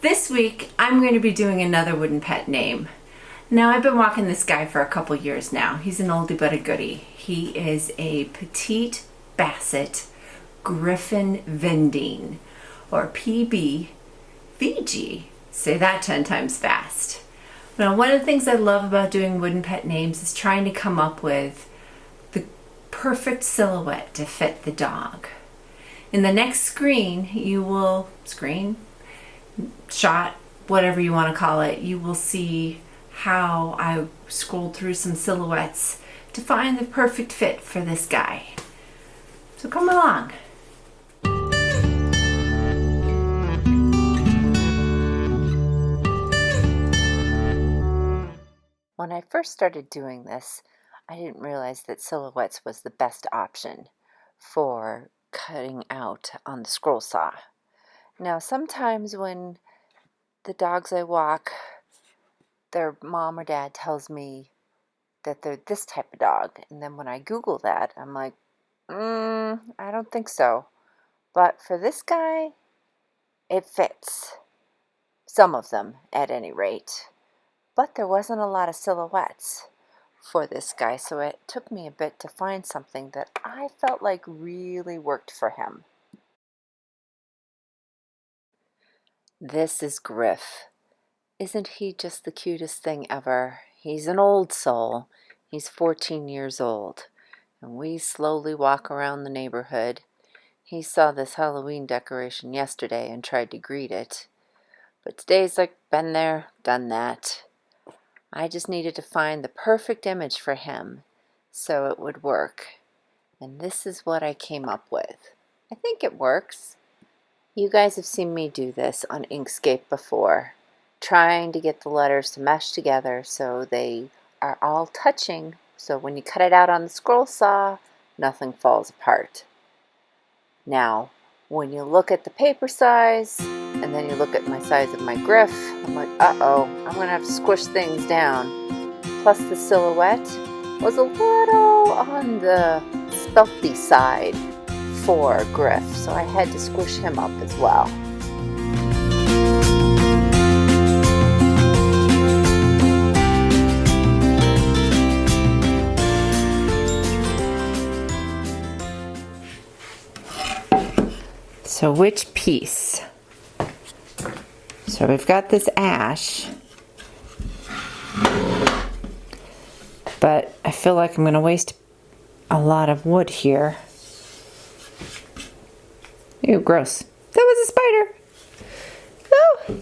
This week, I'm going to be doing another wooden pet name. Now, I've been walking this guy for a couple years now. He's an oldie but a goodie. He is a petite basset griffon vendine, or PBGV. Say that 10 times fast. Now, one of the things I love about doing wooden pet names is trying to come up with the perfect silhouette to fit the dog. In the next shot, whatever you want to call it, you will see how I scrolled through some silhouettes to find the perfect fit for this guy. So come along. When I first started doing this, I didn't realize that silhouettes was the best option for cutting out on the scroll saw. Now, sometimes when the dogs I walk, their mom or dad tells me that they're this type of dog, and then when I Google that, I'm like, I don't think so. But for this guy, it fits. Some of them, at any rate. But there wasn't a lot of silhouettes for this guy, so it took me a bit to find something that I felt like really worked for him. This is Griff. Isn't he just the cutest thing ever? He's an old soul. He's 14 years old. And we slowly walk around the neighborhood. He saw this Halloween decoration yesterday and tried to greet it. But today's like, been there, done that. I just needed to find the perfect image for him so it would work. And this is what I came up with. I think it works. You guys have seen me do this on Inkscape before, trying to get the letters to mesh together so they are all touching, so when you cut it out on the scroll saw, nothing falls apart. Now, when you look at the paper size, and then you look at my size of my Griff, I'm like, uh-oh, I'm going to have to squish things down. Plus the silhouette was a little on the stealthy side for Griff, so I had to squish him up as well. So which piece? So we've got this ash, but I feel like I'm going to waste a lot of wood here. Ew, gross. That was a spider. Oh.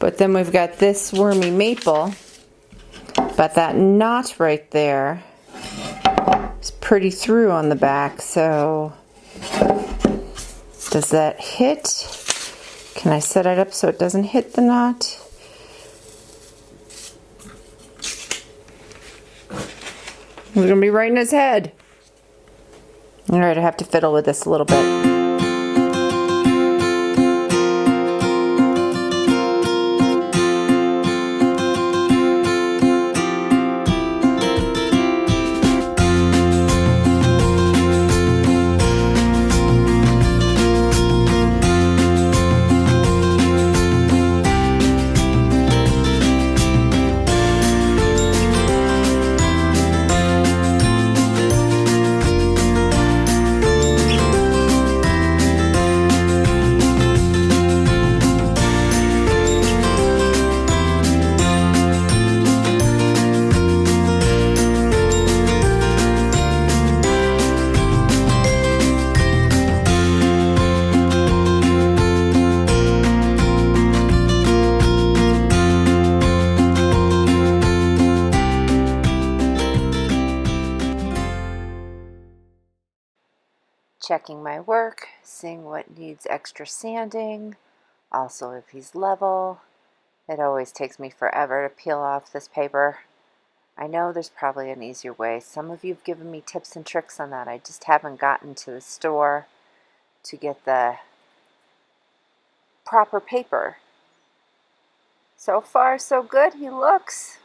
But then we've got this wormy maple, but that knot right there is pretty through on the back, so does that hit? Can I set it up so it doesn't hit the knot? It's going to be right in his head. Alright, I have to fiddle with this a little bit. Checking my work, seeing what needs extra sanding, also if he's level. It always takes me forever to peel off this paper. I know there's probably an easier way. Some of you have given me tips and tricks on that. I just haven't gotten to the store to get the proper paper. So far, so good. He looks.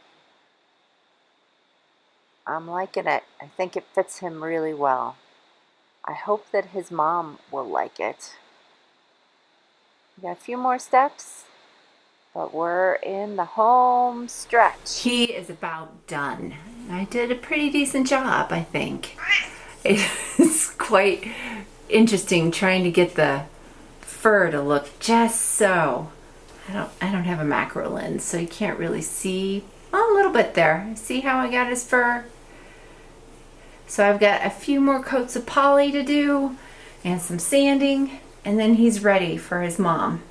I'm liking it. I think it fits him really well. I hope that his mom will like it. We got a few more steps, but we're in the home stretch. He is about done. I did a pretty decent job, I think. It's quite interesting trying to get the fur to look just so. I don't have a macro lens, so you can't really see. Oh, a little bit there. See how I got his fur? So I've got a few more coats of poly to do and some sanding, and then he's ready for his mom.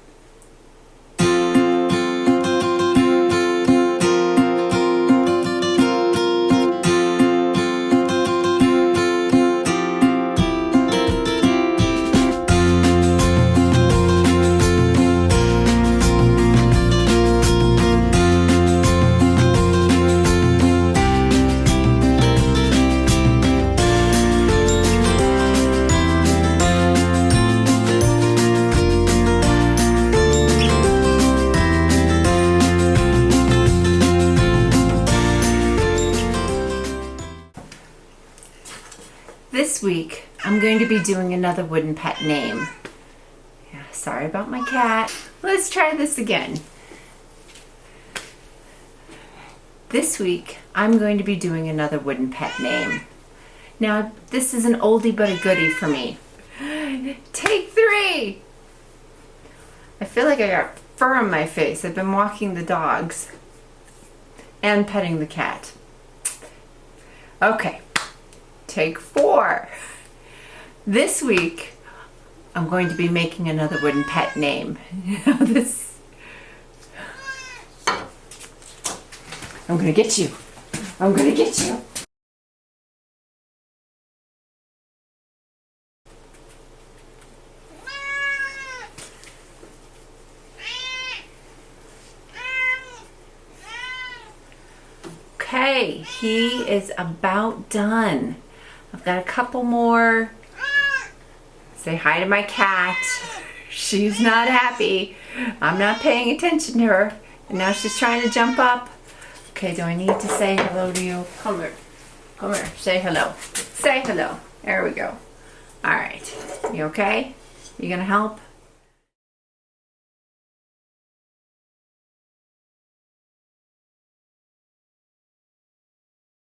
This week, I'm going to be doing another wooden pet name. Yeah, sorry about my cat. Let's try this again. This week, I'm going to be doing another wooden pet name. Now, this is an oldie but a goodie for me. Take 3! I feel like I got fur on my face. I've been walking the dogs and petting the cat. Okay. Take 4. This week, I'm going to be making another wooden pet name. I'm gonna get you. I'm gonna get you. Okay, he is about done. I've got a couple more. Say hi to my cat. She's not happy. I'm not paying attention to her. And now she's trying to jump up. Okay, do I need to say hello to you? Come here. Come here. Say hello. Say hello. There we go. All right. You okay? You gonna help?